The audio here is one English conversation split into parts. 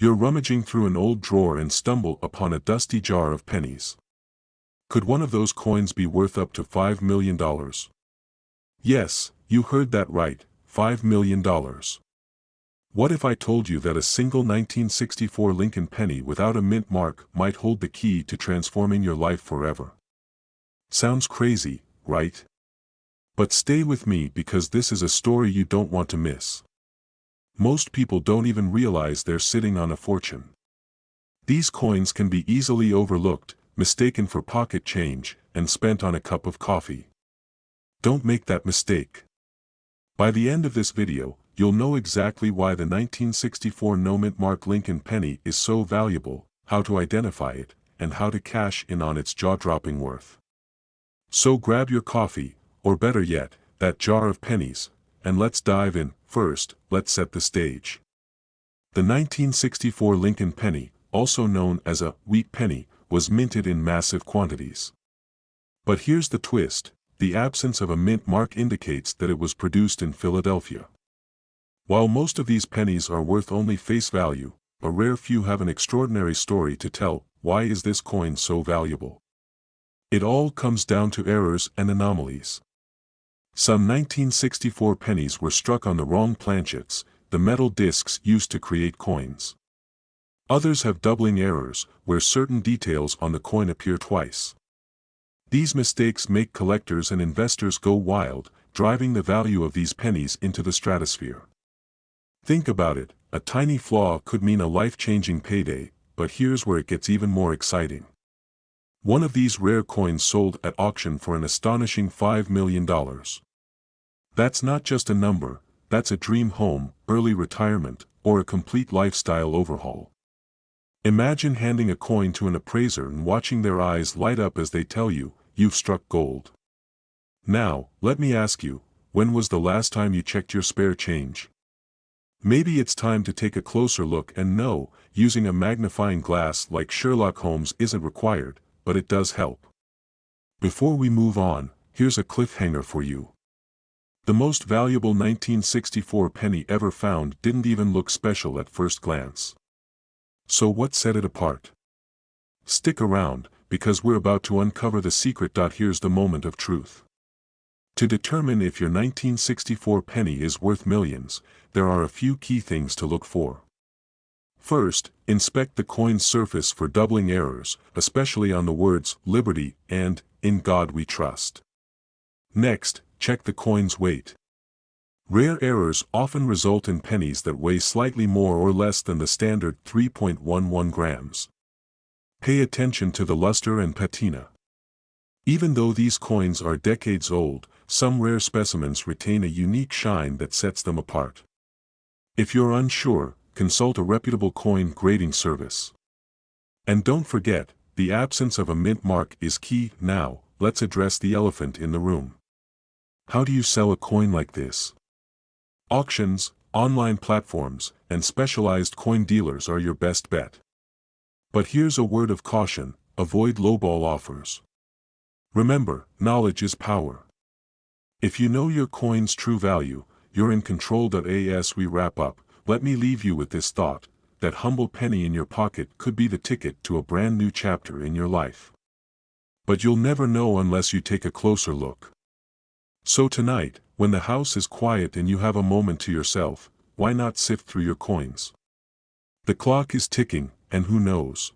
You're rummaging through an old drawer and stumble upon a dusty jar of pennies. Could one of those coins be worth up to $5 million? Yes, you heard that right, $5 million. What if I told you that a single 1964 Lincoln penny without a mint mark might hold the key to transforming your life forever? Sounds crazy, right? But stay with me because this is a story you don't want to miss. Most people don't even realize they're sitting on a fortune. These coins can be easily overlooked, mistaken for pocket change, and spent on a cup of coffee. Don't make that mistake. By the end of this video, you'll know exactly why the 1964 no-mint mark Lincoln penny is so valuable, how to identify it, and how to cash in on its jaw-dropping worth. So grab your coffee, or better yet, that jar of pennies, and let's dive in. First, let's set the stage. The 1964 Lincoln penny, also known as a wheat penny, was minted in massive quantities. But here's the twist: the absence of a mint mark indicates that it was produced in Philadelphia. While most of these pennies are worth only face value, a rare few have an extraordinary story to tell. Why is this coin so valuable? It all comes down to errors and anomalies. Some 1964 pennies were struck on the wrong planchets, the metal discs used to create coins. Others have doubling errors, where certain details on the coin appear twice. These mistakes make collectors and investors go wild, driving the value of these pennies into the stratosphere. Think about it, a tiny flaw could mean a life-changing payday, but here's where it gets even more exciting. One of these rare coins sold at auction for an astonishing $5 million. That's not just a number, that's a dream home, early retirement, or a complete lifestyle overhaul. Imagine handing a coin to an appraiser and watching their eyes light up as they tell you, you've struck gold. Now, let me ask you, when was the last time you checked your spare change? Maybe it's time to take a closer look, and no, using a magnifying glass like Sherlock Holmes isn't required, but it does help. Before we move on, here's a cliffhanger for you. The most valuable 1964 penny ever found didn't even look special at first glance. So what set it apart? Stick around, because we're about to uncover the secret. Here's the moment of truth. To determine if your 1964 penny is worth millions, there are a few key things to look for. First, inspect the coin's surface for doubling errors, especially on the words "Liberty" and "In God We Trust." Next, check the coin's weight. Rare errors often result in pennies that weigh slightly more or less than the standard 3.11 grams. Pay attention to the luster and patina. Even though these coins are decades old, some rare specimens retain a unique shine that sets them apart. If you're unsure, consult a reputable coin grading service. And don't forget, the absence of a mint mark is key. Now, let's address the elephant in the room. How do you sell a coin like this? Auctions, online platforms, and specialized coin dealers are your best bet. But here's a word of caution: avoid lowball offers. Remember, knowledge is power. If you know your coin's true value, you're in control. As we wrap up, let me leave you with this thought: that humble penny in your pocket could be the ticket to a brand new chapter in your life. But you'll never know unless you take a closer look. So tonight, when the house is quiet and you have a moment to yourself, why not sift through your coins? The clock is ticking, and who knows?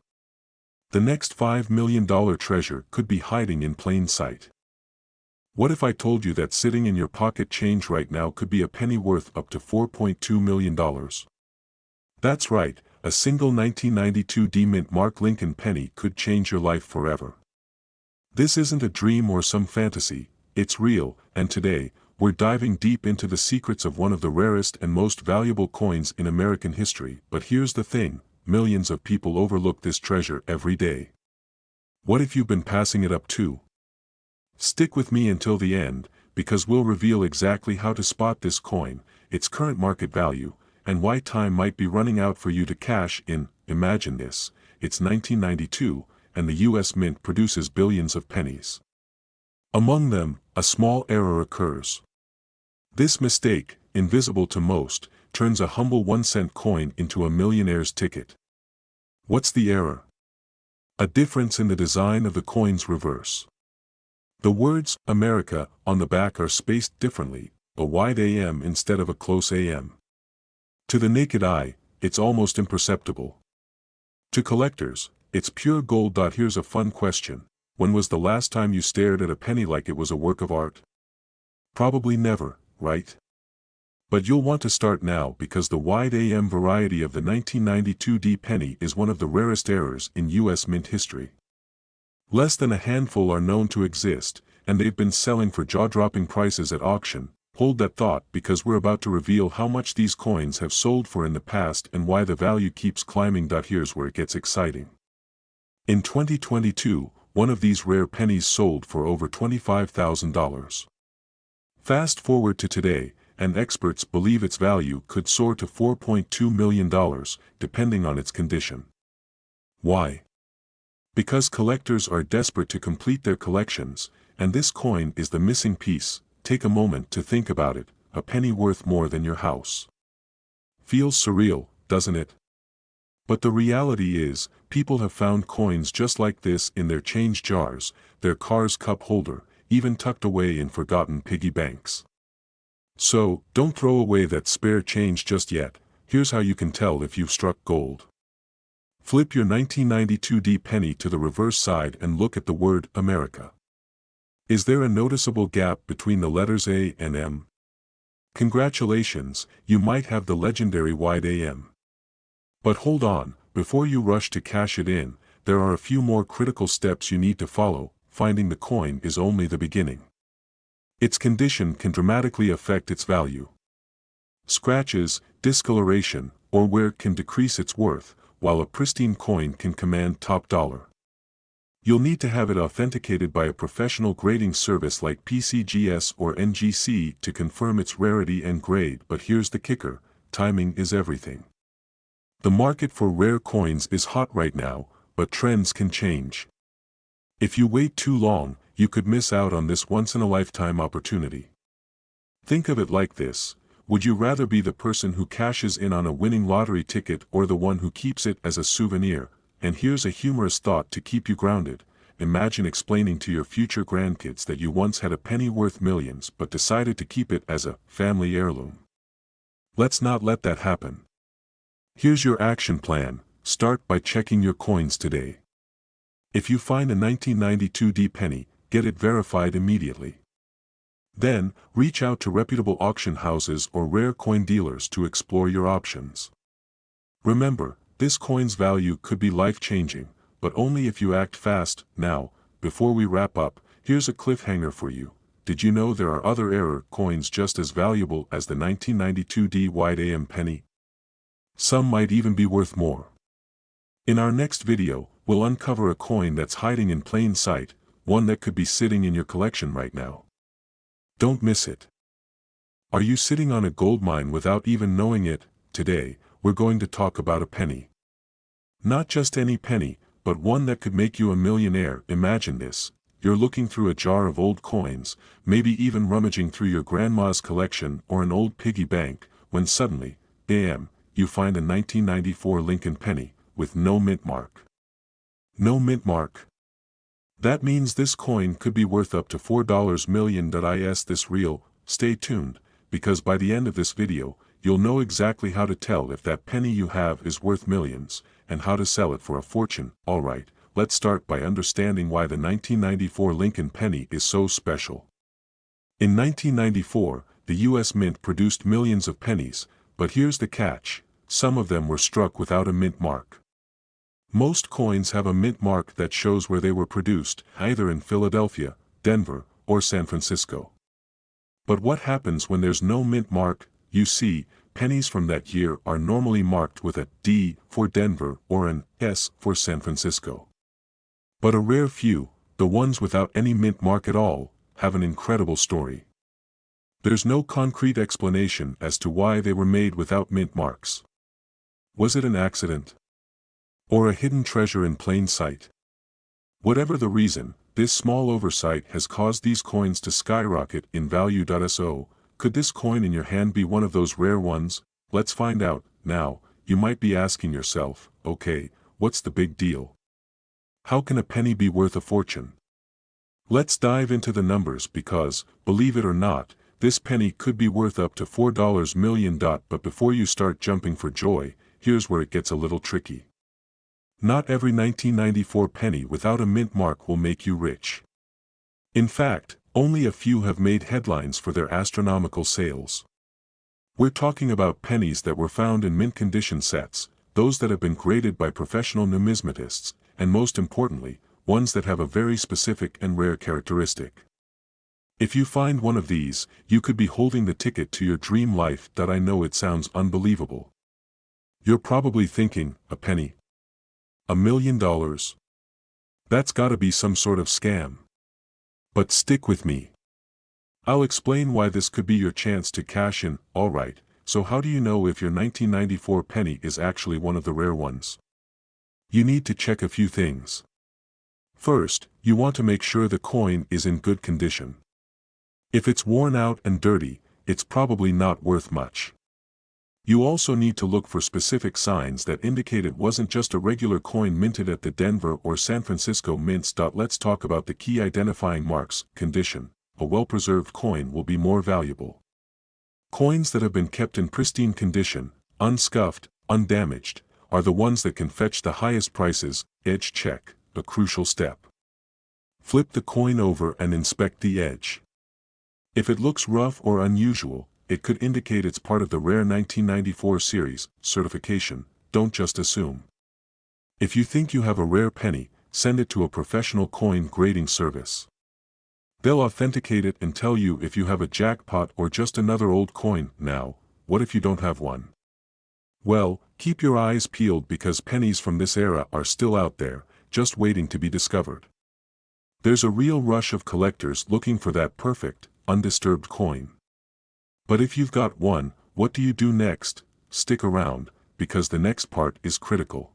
The next $5 million treasure could be hiding in plain sight. What if I told you that sitting in your pocket change right now could be a penny worth up to $4.2 million? That's right, a single 1992 D-mint mark Lincoln penny could change your life forever. This isn't a dream or some fantasy, it's real, and today, we're diving deep into the secrets of one of the rarest and most valuable coins in American history. But here's the thing: millions of people overlook this treasure every day. What if you've been passing it up too? Stick with me until the end, because we'll reveal exactly how to spot this coin, its current market value, and why time might be running out for you to cash in. Imagine this: it's 1992, and the US Mint produces billions of pennies. Among them, a small error occurs. This mistake, invisible to most, turns a humble 1-cent coin into a millionaire's ticket. What's the error? A difference in the design of the coin's reverse. The words America on the back are spaced differently, a wide AM instead of a close AM. To the naked eye, it's almost imperceptible. To collectors, it's pure gold. Here's a fun question. When was the last time you stared at a penny like it was a work of art? Probably never, right? But you'll want to start now because the wide AM variety of the 1992 D penny is one of the rarest errors in US mint history. Less than a handful are known to exist, and they've been selling for jaw-dropping prices at auction. Hold that thought because we're about to reveal how much these coins have sold for in the past and why the value keeps climbing. Here's where it gets exciting. In 2022, one of these rare pennies sold for over $25,000. Fast forward to today, and experts believe its value could soar to $4.2 million, depending on its condition. Why? Because collectors are desperate to complete their collections, and this coin is the missing piece. Take a moment to think about it, a penny worth more than your house. Feels surreal, doesn't it? But the reality is, people have found coins just like this in their change jars, their car's cup holder, even tucked away in forgotten piggy banks. So, don't throw away that spare change just yet. Here's how you can tell if you've struck gold. Flip your 1992 D penny to the reverse side and look at the word America. Is there a noticeable gap between the letters A and M? Congratulations, you might have the legendary wide AM. But hold on, before you rush to cash it in, there are a few more critical steps you need to follow. Finding the coin is only the beginning. Its condition can dramatically affect its value. Scratches, discoloration, or wear can decrease its worth, while a pristine coin can command top dollar. You'll need to have it authenticated by a professional grading service like PCGS or NGC to confirm its rarity and grade. But here's the kicker, timing is everything. The market for rare coins is hot right now, but trends can change. If you wait too long, you could miss out on this once-in-a-lifetime opportunity. Think of it like this: would you rather be the person who cashes in on a winning lottery ticket or the one who keeps it as a souvenir? And here's a humorous thought to keep you grounded. Imagine explaining to your future grandkids that you once had a penny worth millions but decided to keep it as a family heirloom. Let's not let that happen. Here's your action plan. Start by checking your coins today. If you find a 1992 D penny, get it verified immediately. Then, reach out to reputable auction houses or rare coin dealers to explore your options. Remember, this coin's value could be life-changing, but only if you act fast. Now, before we wrap up, here's a cliffhanger for you. Did you know there are other error coins just as valuable as the 1992 D wide AM penny? Some might even be worth more. In our next video, we'll uncover a coin that's hiding in plain sight, one that could be sitting in your collection right now. Don't miss it. Are you sitting on a gold mine without even knowing it? Today, we're going to talk about a penny. Not just any penny, but one that could make you a millionaire. Imagine this: you're looking through a jar of old coins, maybe even rummaging through your grandma's collection or an old piggy bank, when suddenly, bam, you find a 1994 Lincoln penny, with no mint mark. No mint mark? That means this coin could be worth up to $4 million. Is this real? Stay tuned, because by the end of this video, you'll know exactly how to tell if that penny you have is worth millions, and how to sell it for a fortune. Alright, let's start by understanding why the 1994 Lincoln penny is so special. In 1994, the US Mint produced millions of pennies, but here's the catch: some of them were struck without a mint mark. Most coins have a mint mark that shows where they were produced, either in Philadelphia, Denver, or San Francisco. But what happens when there's no mint mark? You see, pennies from that year are normally marked with a D for Denver or an S for San Francisco. But a rare few, the ones without any mint mark at all, have an incredible story. There's no concrete explanation as to why they were made without mint marks. Was it an accident? Or a hidden treasure in plain sight? Whatever the reason, this small oversight has caused these coins to skyrocket in value. So, could this coin in your hand be one of those rare ones? let's find out. Now, you might be asking yourself, okay, what's the big deal? How can a penny be worth a fortune? Let's dive into the numbers because, believe it or not, this penny could be worth up to $4 million. But before you start jumping for joy, here's where it gets a little tricky. Not every 1994 penny without a mint mark will make you rich. In fact, only a few have made headlines for their astronomical sales. We're talking about pennies that were found in mint condition sets, those that have been graded by professional numismatists, and most importantly, ones that have a very specific and rare characteristic. If you find one of these, you could be holding the ticket to your dream life. I know it sounds unbelievable. You're probably thinking, a penny? $1 million? That's gotta be some sort of scam. But stick with me. I'll explain why this could be your chance to cash in. Alright, so how do you know if your 1994 penny is actually one of the rare ones? You need to check a few things. First, you want to make sure the coin is in good condition. If it's worn out and dirty, it's probably not worth much. You also need to look for specific signs that indicate it wasn't just a regular coin minted at the Denver or San Francisco mints. Let's talk about the key identifying marks. Condition. A well-preserved coin will be more valuable. Coins that have been kept in pristine condition, unscuffed, undamaged, are the ones that can fetch the highest prices. Edge check, a crucial step. Flip the coin over and inspect the edge. If it looks rough or unusual, it could indicate it's part of the rare 1994 series certification. Don't just assume. If you think you have a rare penny, send it to a professional coin grading service. They'll authenticate it and tell you if you have a jackpot or just another old coin. Now, what if you don't have one? Well, keep your eyes peeled because pennies from this era are still out there, just waiting to be discovered. There's a real rush of collectors looking for that perfect, undisturbed coin. But if you've got one, what do you do next? Stick around, because the next part is critical.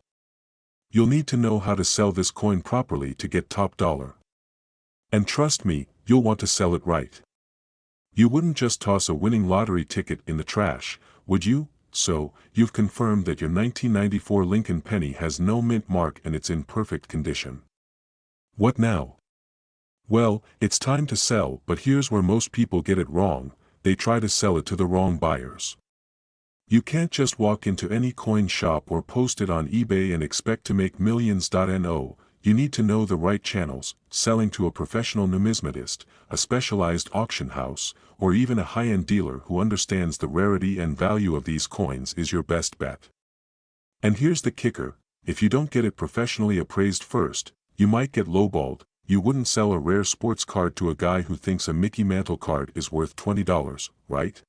You'll need to know how to sell this coin properly to get top dollar. And trust me, you'll want to sell it right. You wouldn't just toss a winning lottery ticket in the trash, would you? So, you've confirmed that your 1994 Lincoln penny has no mint mark and it's in perfect condition. What now? Well, it's time to sell, but here's where most people get it wrong. They try to sell it to the wrong buyers. You can't just walk into any coin shop or post it on eBay and expect to make millions. No, you need to know the right channels. Selling to a professional numismatist, a specialized auction house, or even a high-end dealer who understands the rarity and value of these coins is your best bet. And here's the kicker, if you don't get it professionally appraised first, you might get lowballed. You wouldn't sell a rare sports card to a guy who thinks a Mickey Mantle card is worth $20, right?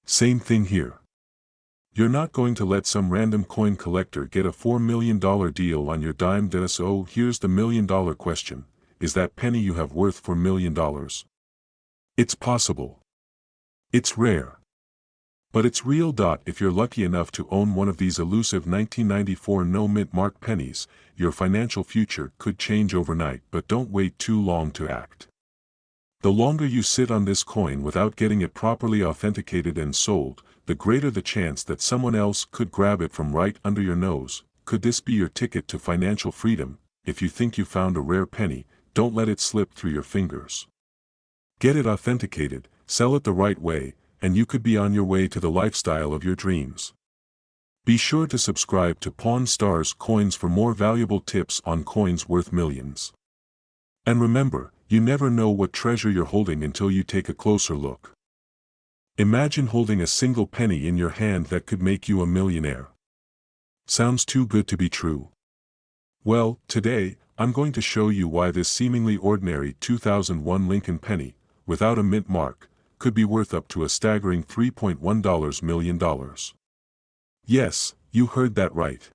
Same thing here. You're not going to let some random coin collector get a $4 million deal on your dime. So here's the million-dollar question, is that penny you have worth $4 million? It's possible. It's rare. But it's real. If you're lucky enough to own one of these elusive 1994 no-mint mark pennies, your financial future could change overnight. But don't wait too long to act. The longer you sit on this coin without getting it properly authenticated and sold, the greater the chance that someone else could grab it from right under your nose. Could this be your ticket to financial freedom? If you think you found a rare penny, don't let it slip through your fingers. Get it authenticated, sell it the right way, and you could be on your way to the lifestyle of your dreams. Be sure to subscribe to Pawn Stars Coins for more valuable tips on coins worth millions. And remember, you never know what treasure you're holding until you take a closer look. Imagine holding a single penny in your hand that could make you a millionaire. Sounds too good to be true. Well, today, I'm going to show you why this seemingly ordinary 2001 Lincoln penny, without a mint mark, could be worth up to a staggering $3.1 million. Yes, you heard that right.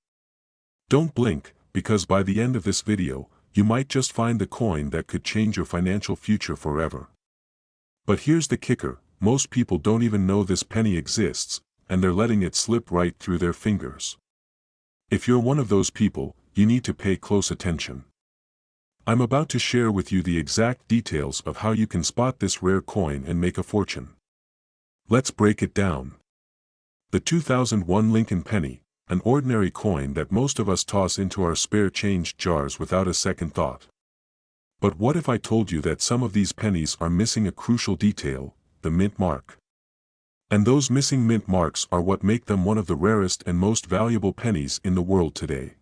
Don't blink, because by the end of this video, you might just find the coin that could change your financial future forever. But here's the kicker, most people don't even know this penny exists, and they're letting it slip right through their fingers. If you're one of those people, you need to pay close attention. I'm about to share with you the exact details of how you can spot this rare coin and make a fortune. Let's break it down. The 2001 Lincoln penny, an ordinary coin that most of us toss into our spare change jars without a second thought. But what if I told you that some of these pennies are missing a crucial detail, the mint mark? And those missing mint marks are what make them one of the rarest and most valuable pennies in the world today.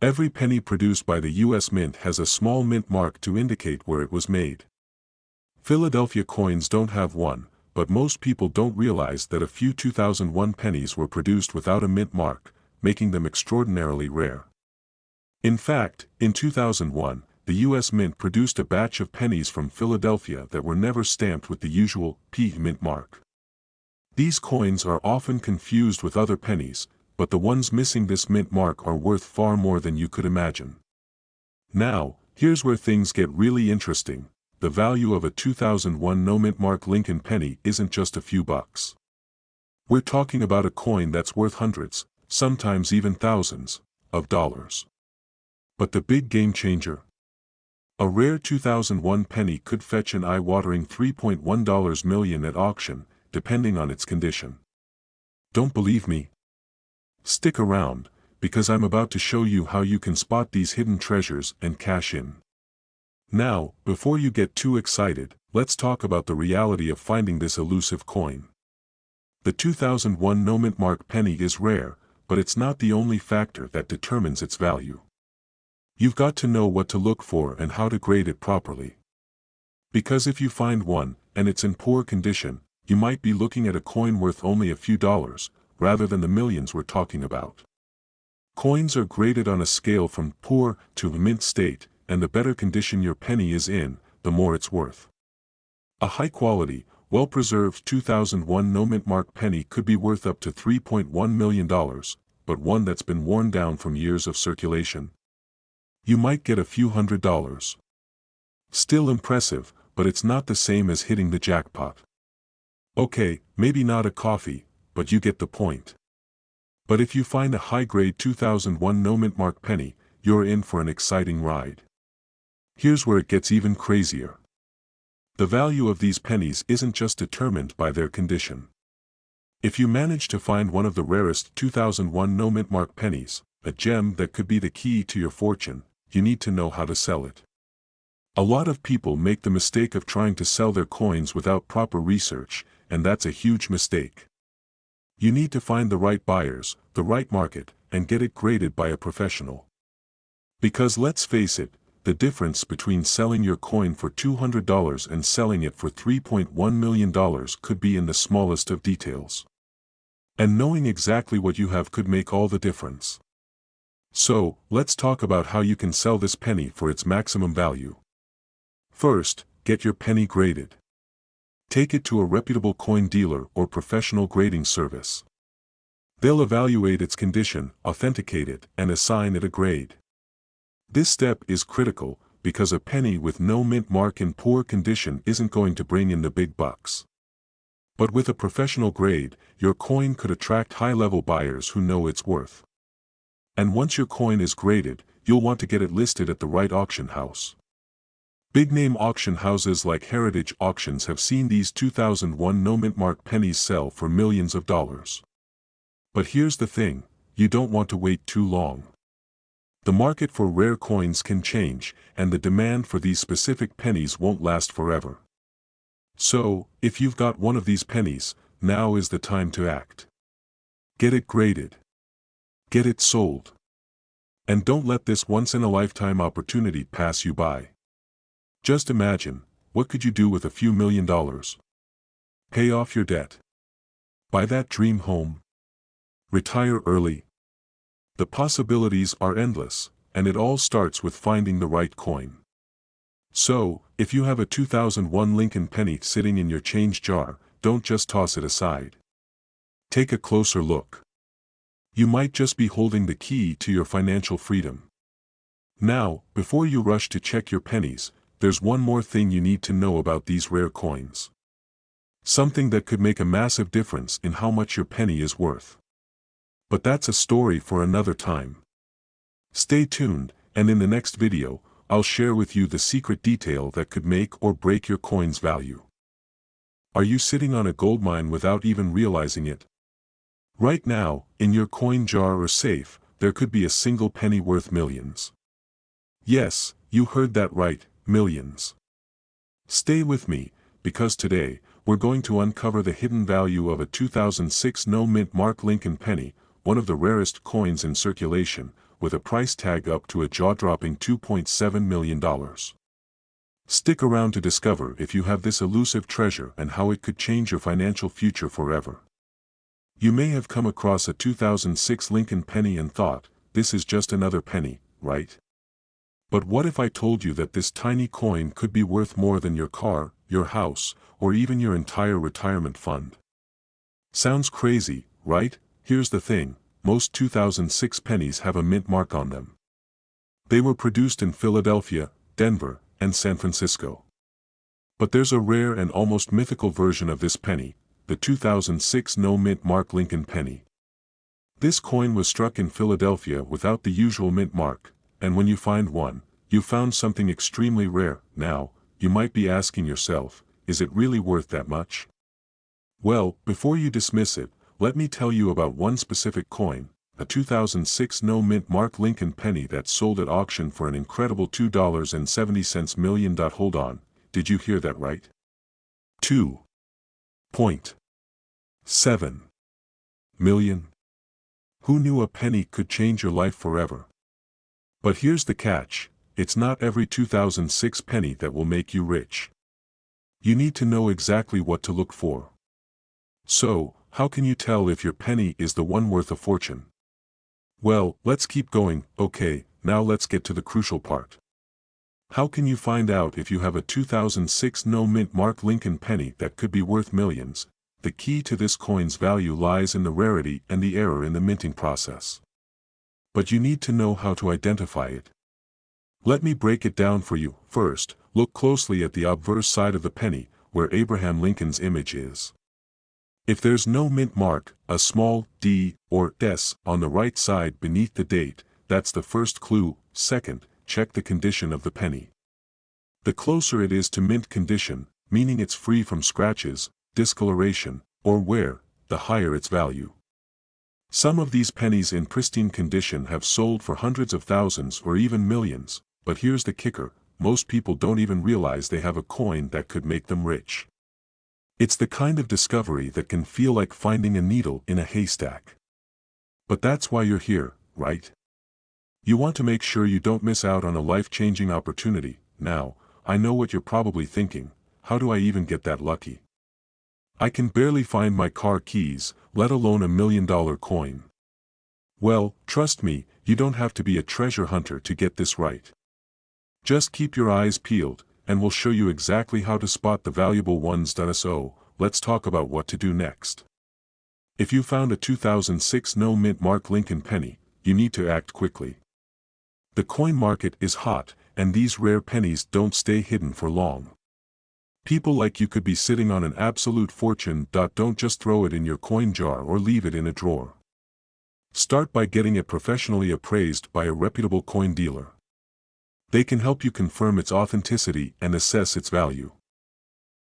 Every penny produced by the U.S. Mint has a small mint mark to indicate where it was made. Philadelphia coins don't have one, but most people don't realize that a few 2001 pennies were produced without a mint mark, making them extraordinarily rare. In fact, in 2001, the U.S. Mint produced a batch of pennies from Philadelphia that were never stamped with the usual P mint mark. These coins are often confused with other pennies, but the ones missing this mint mark are worth far more than you could imagine. Now, here's where things get really interesting. The value of a 2001 no mint mark Lincoln penny isn't just a few bucks. We're talking about a coin that's worth hundreds, sometimes even thousands, of dollars. But the big game changer? A rare 2001 penny could fetch an eye-watering $3.1 million at auction, depending on its condition. Don't believe me? Stick around, because I'm about to show you how you can spot these hidden treasures and cash in. Now, before you get too excited, let's talk about the reality of finding this elusive coin. The 2001 no mint mark penny is rare, but it's not the only factor that determines its value. You've got to know what to look for and how to grade it properly. Because if you find one, and it's in poor condition, you might be looking at a coin worth only a few dollars, rather than the millions we're talking about. Coins are graded on a scale from poor to mint state, and the better condition your penny is in, the more it's worth. A high-quality, well-preserved 2001 no mint mark penny could be worth up to $3.1 million, but one that's been worn down from years of circulation, you might get a few $100s. Still impressive, but it's not the same as hitting the jackpot. Okay, maybe not a coffee, but you get the point. But if you find a high-grade 2001 no mint mark penny, you're in for an exciting ride. Here's where it gets even crazier. The value of these pennies isn't just determined by their condition. If you manage to find one of the rarest 2001 no mint mark pennies, a gem that could be the key to your fortune, you need to know how to sell it. A lot of people make the mistake of trying to sell their coins without proper research, and that's a huge mistake. You need to find the right buyers, the right market, and get it graded by a professional. Because let's face it, the difference between selling your coin for $200 and selling it for $3.1 million could be in the smallest of details. And knowing exactly what you have could make all the difference. So, let's talk about how you can sell this penny for its maximum value. First, get your penny graded. Take it to a reputable coin dealer or professional grading service. They'll evaluate its condition, authenticate it, and assign it a grade. This step is critical, because a penny with no mint mark in poor condition isn't going to bring in the big bucks. But with a professional grade, your coin could attract high-level buyers who know its worth. And once your coin is graded, you'll want to get it listed at the right auction house. Big-name auction houses like Heritage Auctions have seen these 2001 no mint mark pennies sell for millions of dollars. But here's the thing, you don't want to wait too long. The market for rare coins can change, and the demand for these specific pennies won't last forever. So, if you've got one of these pennies, now is the time to act. Get it graded. Get it sold. And don't let this once-in-a-lifetime opportunity pass you by. Just imagine, what could you do with a few $1 million? Pay off your debt. Buy that dream home. Retire early. The possibilities are endless, and it all starts with finding the right coin. So, if you have a 2001 Lincoln penny sitting in your change jar, don't just toss it aside. Take a closer look. You might just be holding the key to your financial freedom. Now, before you rush to check your pennies, there's one more thing you need to know about these rare coins. Something that could make a massive difference in how much your penny is worth. But that's a story for another time. Stay tuned, and in the next video, I'll share with you the secret detail that could make or break your coin's value. Are you sitting on a goldmine without even realizing it? Right now, in your coin jar or safe, there could be a single penny worth millions. Yes, you heard that right, millions. Stay with me, because today, we're going to uncover the hidden value of a 2006 no-mint Mark Lincoln penny, one of the rarest coins in circulation, with a price tag up to a jaw-dropping $2.7 million. Stick around to discover if you have this elusive treasure and how it could change your financial future forever. You may have come across a 2006 Lincoln penny and thought, this is just another penny, right? But what if I told you that this tiny coin could be worth more than your car, your house, or even your entire retirement fund? Sounds crazy, right? Here's the thing, most 2006 pennies have a mint mark on them. They were produced in Philadelphia, Denver, and San Francisco. But there's a rare and almost mythical version of this penny, the 2006 no-mint Mark Lincoln penny. This coin was struck in Philadelphia without the usual mint mark, and when you find one, you found something extremely rare. Now, you might be asking yourself, is it really worth that much? Well, before you dismiss it, let me tell you about one specific coin, a 2006 no-mint Mark Lincoln penny that sold at auction for an incredible $2.70 million. Hold on, did you hear that right? $2.7 million. Who knew a penny could change your life forever? But here's the catch, it's not every 2006 penny that will make you rich. You need to know exactly what to look for. So, how can you tell if your penny is the one worth a fortune? Well, let's keep going. Okay, now let's get to the crucial part. How can you find out if you have a 2006 no-mint Mark Lincoln penny that could be worth millions? The key to this coin's value lies in the rarity and the error in the minting process. But you need to know how to identify it. Let me break it down for you. First, look closely at the obverse side of the penny, where Abraham Lincoln's image is. If there's no mint mark, a small d or s on the right side beneath the date, that's the first clue. Second, check the condition of the penny. The closer it is to mint condition, meaning it's free from scratches, discoloration, or wear, the higher its value. Some of these pennies in pristine condition have sold for hundreds of thousands or even millions, but here's the kicker, most people don't even realize they have a coin that could make them rich. It's the kind of discovery that can feel like finding a needle in a haystack. But that's why you're here, right? You want to make sure you don't miss out on a life-changing opportunity. Now, I know what you're probably thinking, how do I even get that lucky? I can barely find my car keys, let alone $1 million coin. Well, trust me, you don't have to be a treasure hunter to get this right. Just keep your eyes peeled, and we'll show you exactly how to spot the valuable ones. So, let's talk about what to do next. If you found a 2006 no-mint Mark Lincoln penny, you need to act quickly. The coin market is hot, and these rare pennies don't stay hidden for long. People like you could be sitting on an absolute fortune. Don't just throw it in your coin jar or leave it in a drawer. Start by getting it professionally appraised by a reputable coin dealer. They can help you confirm its authenticity and assess its value.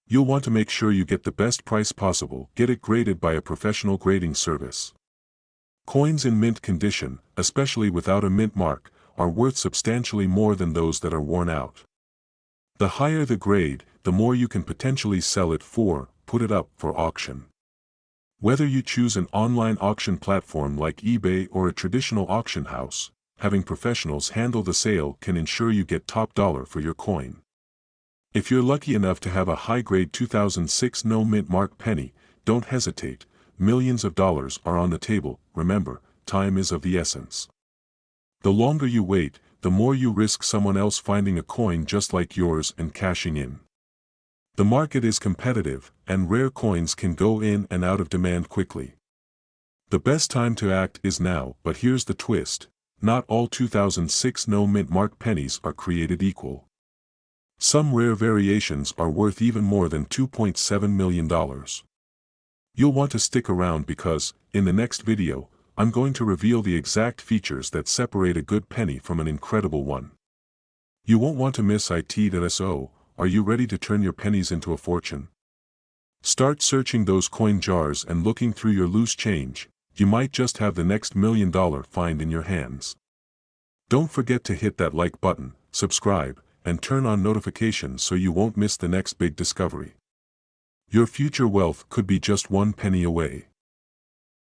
You'll want to make sure you get the best price possible. Get it graded by a professional grading service. Coins in mint condition, especially without a mint mark, are worth substantially more than those that are worn out. The higher the grade, the more you can potentially sell it for. Put it up for auction. Whether you choose an online auction platform like eBay or a traditional auction house, having professionals handle the sale can ensure you get top dollar for your coin. If you're lucky enough to have a high-grade 2006 no-mint mark penny, don't hesitate, millions of dollars are on the table. Remember, time is of the essence. The longer you wait, the more you risk someone else finding a coin just like yours and cashing in. The market is competitive, and rare coins can go in and out of demand quickly. The best time to act is now, but here's the twist, not all 2006 no-mint mark pennies are created equal. Some rare variations are worth even more than $2.7 million. You'll want to stick around because, in the next video, I'm going to reveal the exact features that separate a good penny from an incredible one. You won't want to miss it. So, are you ready to turn your pennies into a fortune? Start searching those coin jars and looking through your loose change, you might just have the next $1 million find in your hands. Don't forget to hit that like button, subscribe, and turn on notifications so you won't miss the next big discovery. Your future wealth could be just one penny away.